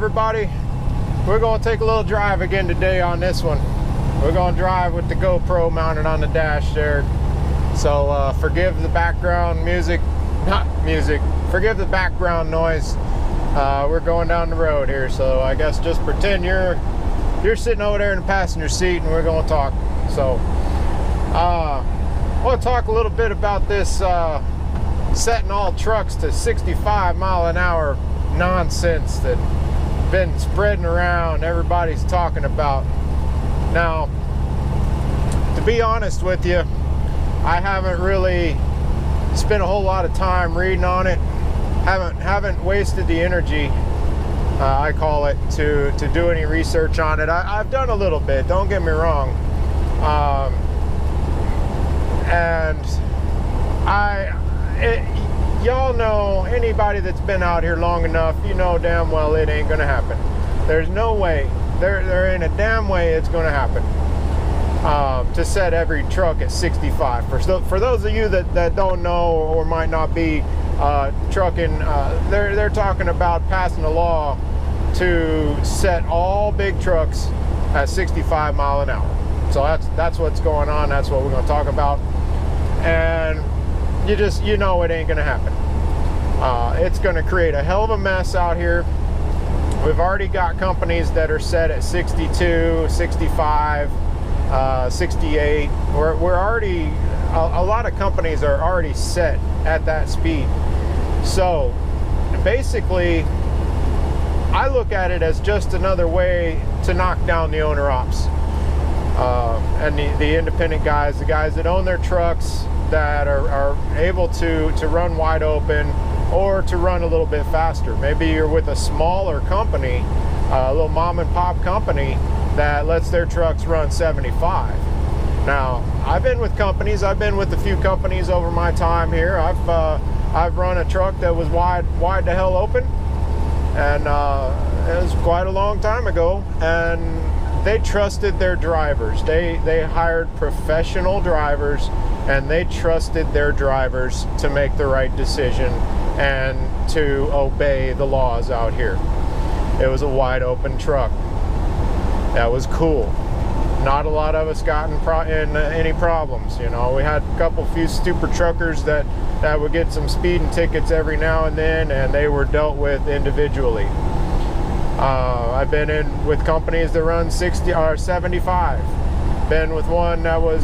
everybody. We're going to take a little drive again today on this one. We're going to drive with the GoPro mounted on the dash there. So forgive the background music, forgive the background noise. We're going down the road here, so I guess just pretend you're sitting over there in the passenger seat and we're going to talk. So I want to talk a little bit about this setting all trucks to 65 mile an hour nonsense that been spreading around, everybody's talking about. Now, to be honest with you, I haven't really spent a whole lot of time reading on it. Haven't wasted the energy, I call it, to do any research on it. I've done a little bit, don't get me wrong. Y'all know, anybody that's been out here long enough, you know damn well it ain't gonna happen. There's no way, there ain't a damn way it's gonna happen to set every truck at 65. For those of you that don't know or might not be trucking, they're talking about passing a law to set all big trucks at 65 mile an hour. So that's what's going on. That's what we're going to talk about. And you know it ain't going to happen. It's going to create a hell of a mess out here. We've already got companies that are set at 62, 65, 68. We're already, a lot of companies are already set at that speed. So basically, I look at it as just another way to knock down the owner-ops and the independent guys, the guys that own their trucks, that are able to run wide open or to run a little bit faster. Maybe you're with a smaller company, a little mom and pop company that lets their trucks run 75. Now, I've been with a few companies over my time here. I've run a truck that was wide to hell open, and it was quite a long time ago, and they trusted their drivers. They hired professional drivers, and they trusted their drivers to make the right decision and to obey the laws out here. It was a wide open truck. That was cool. Not a lot of us got in any problems. You know, we had a few stupid truckers that would get some speeding tickets every now and then, and they were dealt with individually. I've been in with companies that run 60 or 75. Been with one that was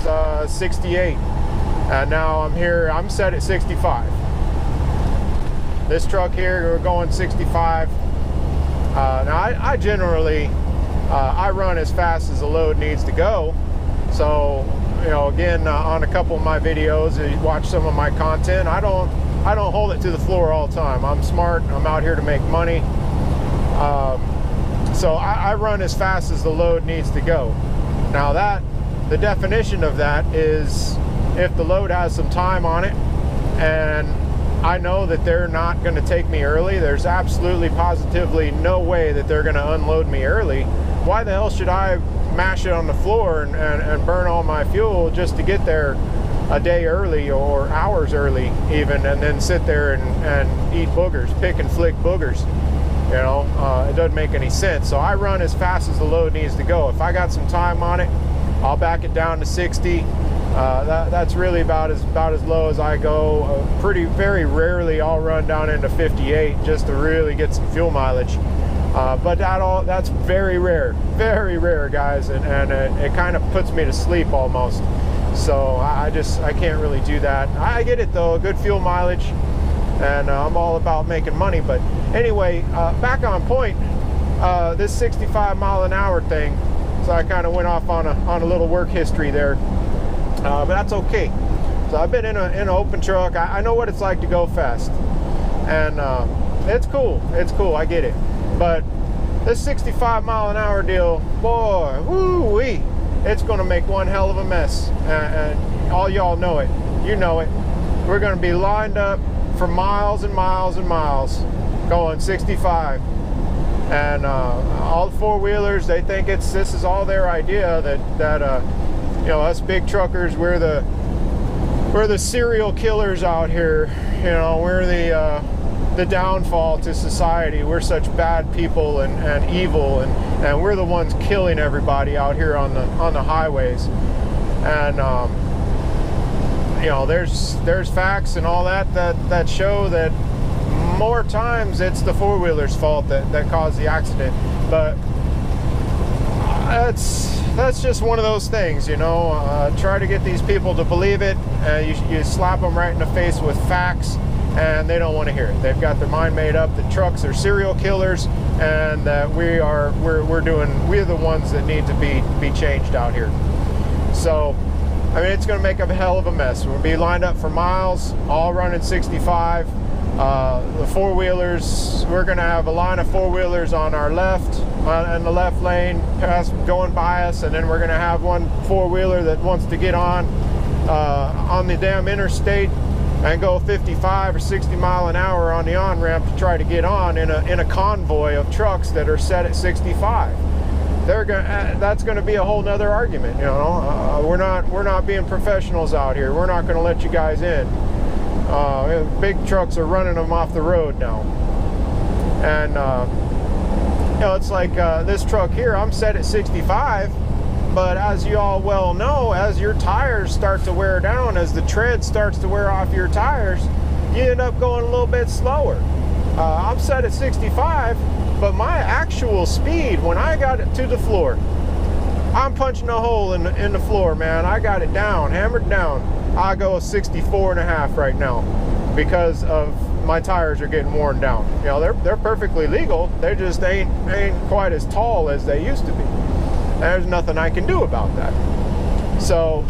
68, and now I'm set at 65. This truck here, we're going 65. Now I generally I run as fast as the load needs to go. So, you know, again, on a couple of my videos, you watch some of my content, I don't hold it to the floor all the time. I'm smart. I'm out here to make money. So I run as fast as the load needs to go. Now the definition of that is if the load has some time on it and I know that they're not going to take me early, there's absolutely positively no way that they're going to unload me early. Why the hell should I mash it on the floor and burn all my fuel just to get there a day early or hours early even, and then sit there and eat boogers, pick and flick boogers? You know, it doesn't make any sense. So I run as fast as the load needs to go. If I got some time on it, I'll back it down to 60. That's really about as low as I go. Very rarely I'll run down into 58 just to really get some fuel mileage. But that's very rare, guys, and it kind of puts me to sleep almost. So I can't really do that. I get it though, good fuel mileage, and I'm all about making money. But anyway, back on point, this 65 mile an hour thing. So I kind of went off on a little work history there, but that's okay. So I've been in an open truck. I know what it's like to go fast, and it's cool. It's cool. I get it. But this 65 mile an hour deal, boy, woo-wee, it's going to make one hell of a mess. And all y'all know it. You know it. We're going to be lined up for miles and miles and miles going 65. And all the four-wheelers, they think this is all their idea, that you know, us big truckers, we're the serial killers out here. You know, we're the downfall to society. We're such bad people and evil, and we're the ones killing everybody out here on the highways. And you know, there's facts and all that show that more times it's the four-wheeler's fault that caused the accident. But that's just one of those things, you know. Try to get these people to believe it, and you slap them right in the face with facts, and they don't want to hear it. They've got their mind made up that trucks are serial killers, and that we're the ones that need to be changed out here. So, I mean, it's going to make a hell of a mess. We'll be lined up for miles, all running 65. The four-wheelers, we're going to have a line of four-wheelers on our left, in the left lane, going by us, and then we're going to have one four-wheeler that wants to get on the damn interstate and go 55 or 60 mile an hour on the on-ramp to try to get on in a convoy of trucks that are set at 65. That's going to be a whole nother argument, you know. We're not being professionals out here. We're not going to let you guys in. Big trucks are running them off the road now, and you know, it's like this truck here, I'm set at 65, but as you all well know, as your tires start to wear down, as the tread starts to wear off your tires, you end up going a little bit slower. I'm set at 65, but my actual speed, when I got it to the floor, I'm punching a hole in the floor, man. I got it down, hammered down. I go 64.5 right now because of my tires are getting worn down. You know, they're perfectly legal. They just ain't quite as tall as they used to be. And there's nothing I can do about that. So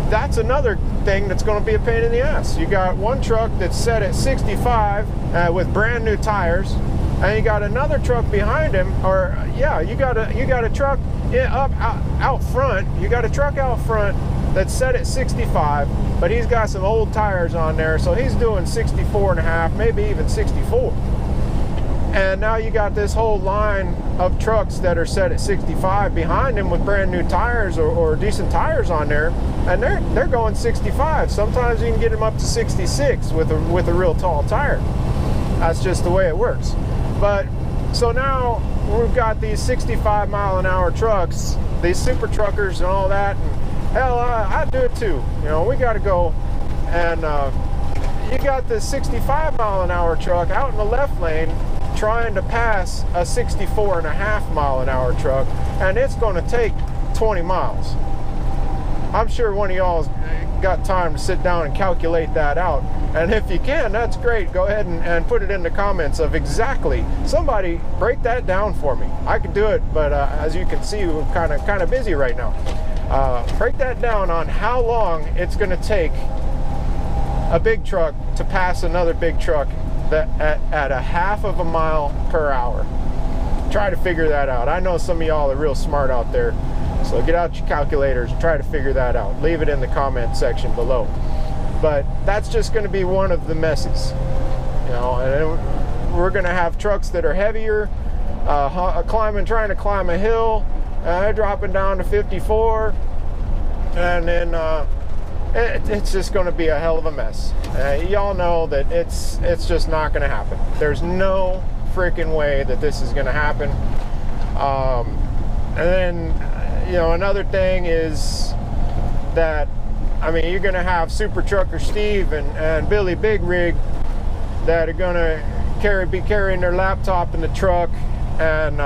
that's another thing that's going to be a pain in the ass. You got one truck that's set at 65 with brand new tires, and you got another truck behind him, or yeah, you got a truck out front. You got a truck out front that's set at 65, but he's got some old tires on there, so he's doing 64.5, maybe even 64. And now you got this whole line of trucks that are set at 65 behind him with brand new tires or decent tires on there, and they're going 65. Sometimes you can get them up to 66 with a real tall tire. That's just the way it works. But so now we've got these 65 mile an hour trucks, these super truckers and all that, and hell, I do it too. You know, we got to go, and you got this 65 mile an hour truck out in the left lane trying to pass a 64.5 mile an hour truck, and it's going to take 20 miles. I'm sure one of y'all's got time to sit down and calculate that out, and if you can, that's great. Go ahead and put it in the comments of exactly. Somebody break that down for me. I could do it, but as you can see, we're kind of busy right now. Break that down on how long it's going to take a big truck to pass another big truck at a half of a mile per hour. Try to figure that out. I know some of y'all are real smart out there, so get out your calculators and try to figure that out. Leave it in the comment section below. But that's just going to be one of the messes, you know. And we're going to have trucks that are heavier, trying to climb a hill, dropping down to 54, and then it's just going to be a hell of a mess. Y'all know that it's just not going to happen. There's no freaking way that this is going to happen. And then, you know, another thing is that, I mean, you're going to have Super Trucker Steve and Billy Big Rig that are going to be carrying their laptop in the truck. And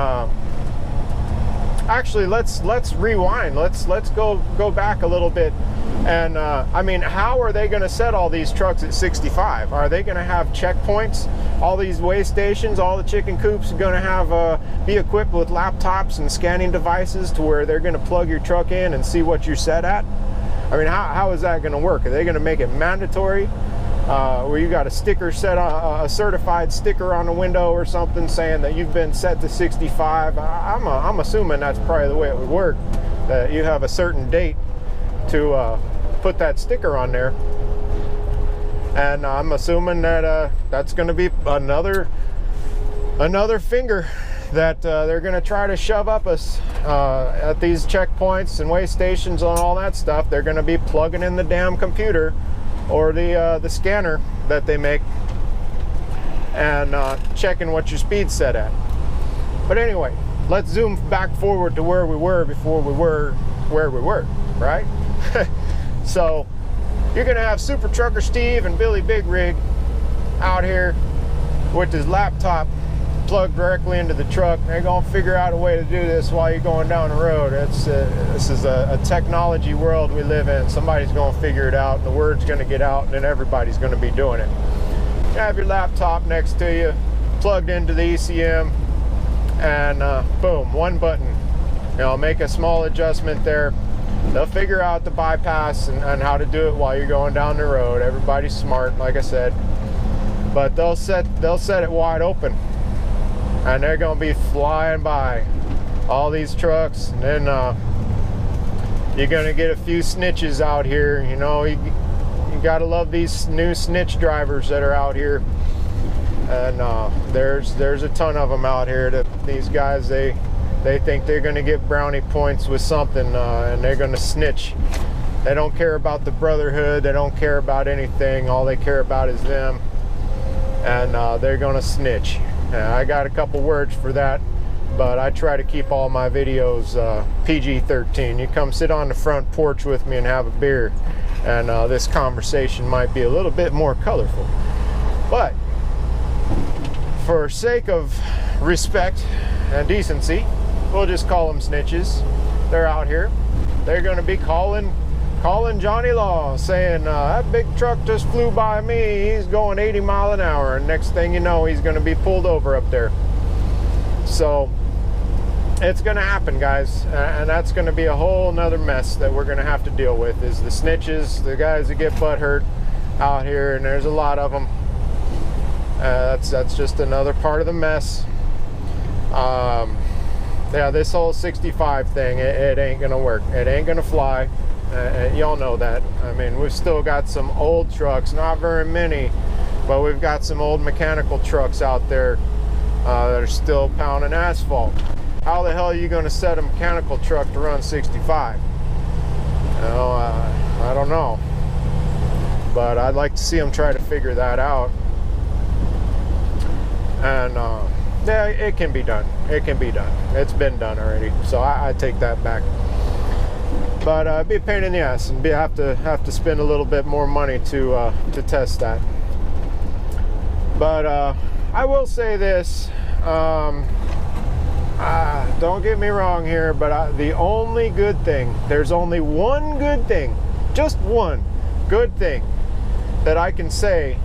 actually, let's rewind. Let's go back a little bit. And I mean, how are they going to set all these trucks at 65? Are they going to have checkpoints? All these weigh stations, all the chicken coops are going to have be equipped with laptops and scanning devices to where they're going to plug your truck in and see what you're set at? I mean, how is that going to work? Are they going to make it mandatory, where you got a sticker set on, a certified sticker on the window or something saying that you've been set to 65? I'm assuming that's probably the way it would work, that you have a certain date to put that sticker on there. And I'm assuming that that's going to be another finger that they're going to try to shove up us at these checkpoints and weigh stations and all that stuff. They're going to be plugging in the damn computer or the scanner that they make and checking what your speed's set at. But anyway, let's zoom back forward to where we were before we were where we were, right? So you're gonna have Super Trucker Steve and Billy Big Rig out here with his laptop plugged directly into the truck. They're gonna figure out a way to do this while you're going down the road. This is a technology world we live in. Somebody's gonna figure it out, and the word's gonna get out, and then everybody's gonna be doing it. You have your laptop next to you, plugged into the ECM, and boom, one button. You know, make a small adjustment there. They'll figure out the bypass and how to do it while you're going down the road. Everybody's smart, like I said, but they'll set it wide open, and they're gonna be flying by all these trucks, and then you're gonna get a few snitches out here. You know, you gotta love these new snitch drivers that are out here, and there's a ton of them out here. That these guys, they think they're gonna get brownie points with something, and they're gonna snitch. They don't care about the brotherhood. They don't care about anything. All they care about is them, and they're gonna snitch. I got a couple words for that, but I try to keep all my videos PG-13. You come sit on the front porch with me and have a beer, and this conversation might be a little bit more colorful. But for sake of respect and decency, we'll just call them snitches. They're out here. They're going to be calling Johnny Law, saying, that big truck just flew by me. He's going 80 miles an hour. And next thing you know, he's going to be pulled over up there. So it's going to happen, guys. And that's going to be a whole nother mess that we're going to have to deal with, is the snitches, the guys that get butt hurt out here. And there's a lot of them. That's just another part of the mess. Yeah, this whole 65 thing, it ain't going to work. It ain't going to fly. Y'all know that. I mean, we've still got some old trucks, not very many, but we've got some old mechanical trucks out there that are still pounding asphalt. How the hell are you going to set a mechanical truck to run 65? You know, I don't know, but I'd like to see them try to figure that out. And yeah, it can be done. It can be done. It's been done already, so I take that back. But it'd be a pain in the ass, and have to spend a little bit more money to test that. But I will say this: don't get me wrong here, but the only good thing, there's only one good thing, just one good thing that I can say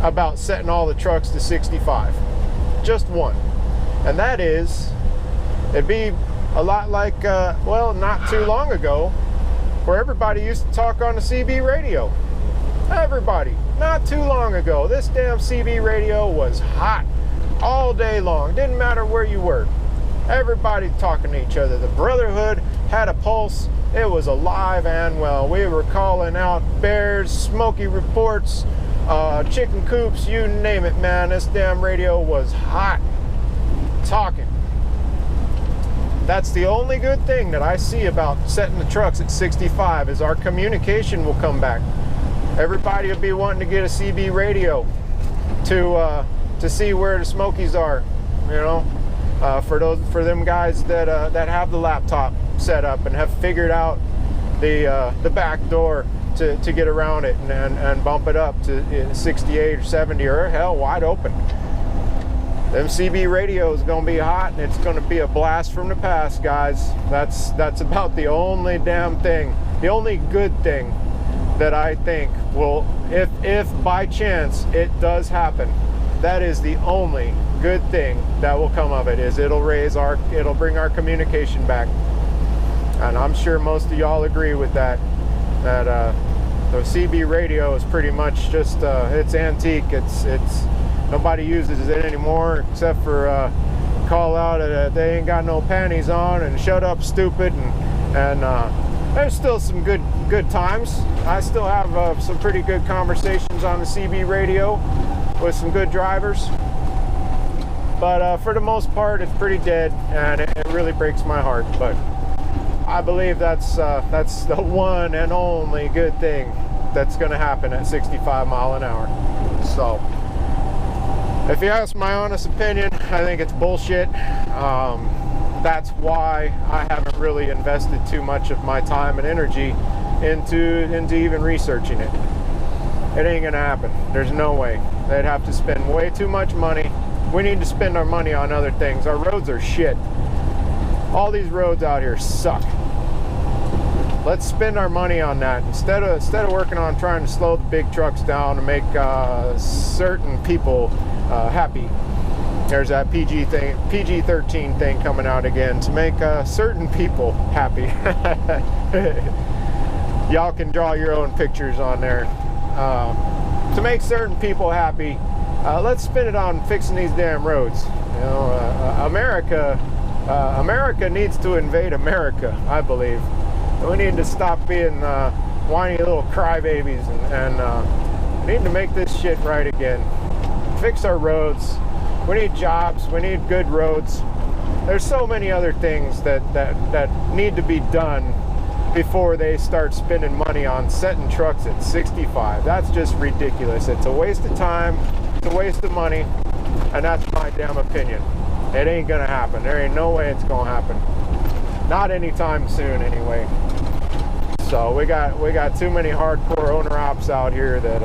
about setting all the trucks to 65. Just one, and that is, it'd be a lot like, well, not too long ago, where everybody used to talk on the CB radio. Everybody, not too long ago, this damn CB radio was hot all day long. Didn't matter where you were. Everybody talking to each other. The brotherhood had a pulse. It was alive and well. We were calling out bears, smoky reports, chicken coops, you name it, man. This damn radio was hot. Talking. That's the only good thing that I see about setting the trucks at 65, is our communication will come back. Everybody will be wanting to get a CB radio to see where the Smokies are, you know, for them guys that have the laptop set up and have figured out the back door to get around it and bump it up to 68 or 70 or hell wide open. Them CB radios gonna be hot, and it's gonna be a blast from the past, guys. That's about the only damn thing, the only good thing that I think will, if by chance it does happen, that is the only good thing that will come of it, is it'll bring our communication back. And I'm sure most of y'all agree with that the CB radio is pretty much just it's antique. It's nobody uses it anymore, except for call out they ain't got no panties on and shut up stupid, and there's still some good times. I still have some pretty good conversations on the CB radio with some good drivers, but for the most part it's pretty dead, and it really breaks my heart. But I believe that's the one and only good thing that's going to happen at 65 miles an hour. So If you ask my honest opinion, I think it's bullshit. That's why I haven't really invested too much of my time and energy into even researching it. It ain't gonna happen. There's no way. They'd have to spend way too much money. We need to spend our money on other things. Our roads are shit. All these roads out here suck. Let's spend our money on that instead of working on trying to slow the big trucks down to make certain people happy. There's that PG-13 thing coming out again to make certain people happy. Y'all can draw your own pictures on there. To make certain people happy, let's spend it on fixing these damn roads. You know, America needs to invade America, I believe. We need to stop being whiny little crybabies and we need to make this shit right again. Fix our roads. We need jobs. We need good roads. There's so many other things that need to be done before they start spending money on setting trucks at 65. That's just ridiculous. It's a waste of time. It's a waste of money. And that's my damn opinion. It ain't gonna happen. There ain't no way it's gonna happen. Not anytime soon, anyway. So we got too many hardcore owner ops out here that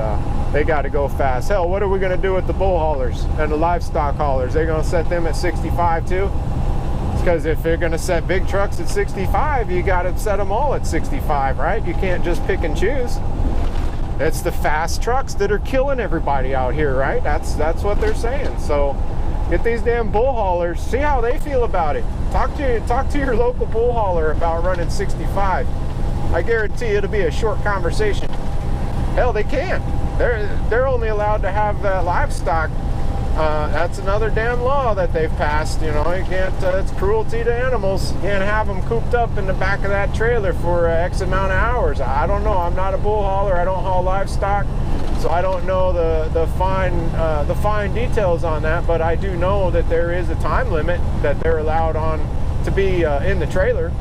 they got to go fast. Hell, what are we gonna do with the bull haulers and the livestock haulers? They're gonna set them at 65 too? Because if they're gonna set big trucks at 65, you got to set them all at 65, right? You can't just pick and choose. It's the fast trucks that are killing everybody out here, right? That's what they're saying. So get these damn bull haulers, see how they feel about it. Talk to your local bull hauler about running 65. I guarantee it'll be a short conversation. Hell, they can't. They're only allowed to have livestock. That's another damn law that they've passed. You know, you can't. It's cruelty to animals. You can't have them cooped up in the back of that trailer for X amount of hours. I don't know. I'm not a bull hauler. I don't haul livestock, so I don't know the fine details on that. But I do know that there is a time limit that they're allowed on to be in the trailer.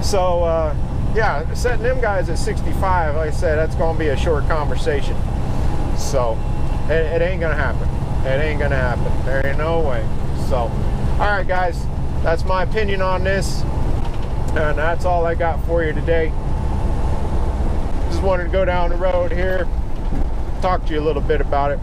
So yeah, setting them guys at 65, like I said, that's going to be a short conversation. So it ain't gonna happen. It ain't gonna happen. There ain't no way. So, all right, guys, that's my opinion on this, and that's all I got for you today. Just wanted to go down the road here, talk to you a little bit about it.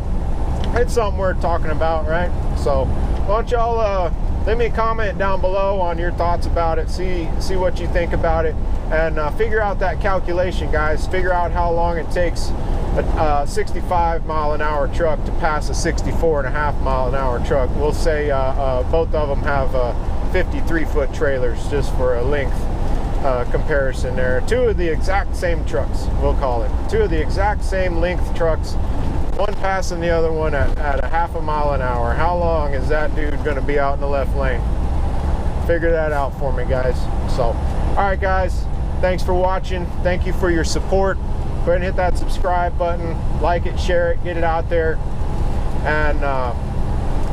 It's something worth talking about, right? So, why don't y'all leave me a comment down below on your thoughts about it. See what you think about it, and figure out that calculation, guys. Figure out how long it takes a 65 mile an hour truck to pass a 64.5 mile an hour truck. We'll say both of them have 53-foot trailers, just for a length comparison there. Two of the exact same trucks, we'll call it. Two of the exact same length trucks, one passing the other one at a 0.5 mile an hour. How long is that dude going to be out in the left lane? Figure that out for me, guys. So, all right, guys, thanks for watching. Thank you for your support. Go ahead and hit that subscribe button, like it, share it, get it out there. And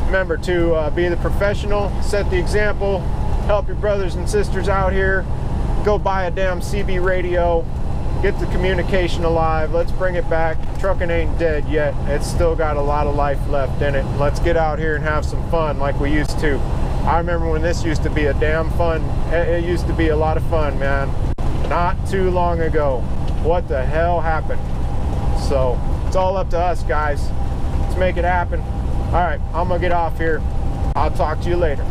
remember to be the professional, set the example, help your brothers and sisters out here. Go buy a damn CB radio, get the communication alive. Let's bring it back. Trucking ain't dead yet. It's still got a lot of life left in it. Let's get out here and have some fun like we used to. I remember when this used to be a damn fun. It used to be a lot of fun, man. Not too long ago. What the hell happened? So it's all up to us, guys. Let's make it happen. All right, I'm gonna get off here. I'll talk to you later.